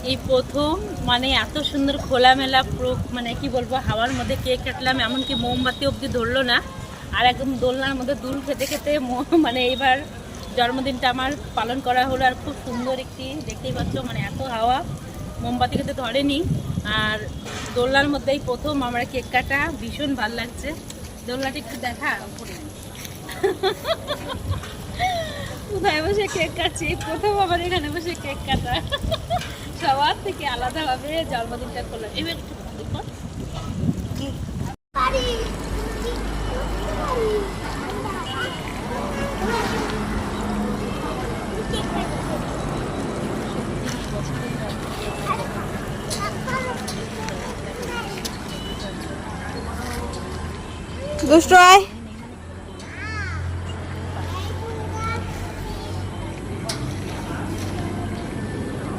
এই প্রথম মানে এত সুন্দর খোলামেলা মানে কি বলবো, হাওয়ার মধ্যে কেক কাটলাম, এমনকি মোমবাতি অবধি ধরলো না। আর একদম দোলনার মধ্যে দুল খেতে খেতে মানে এইবার জন্মদিনটা আমার পালন করা হলো। আর খুব সুন্দর একটি, দেখতেই পাচ্ছ মানে এত হাওয়া, মোমবাতি খেতে ধরেনি। আর দোলনার মধ্যেই প্রথম আমার কেক কাটা, ভীষণ ভালো লাগছে। দোলনাটা একটু দেখা উপরে, কোথায় বসে কেক কাটছি, প্রথম আমার এখানে বসে কেক কাটা। সবার থেকে আলাদাভাবে জন্মদিনটা করলাম। এবার দুষ্টু আয়।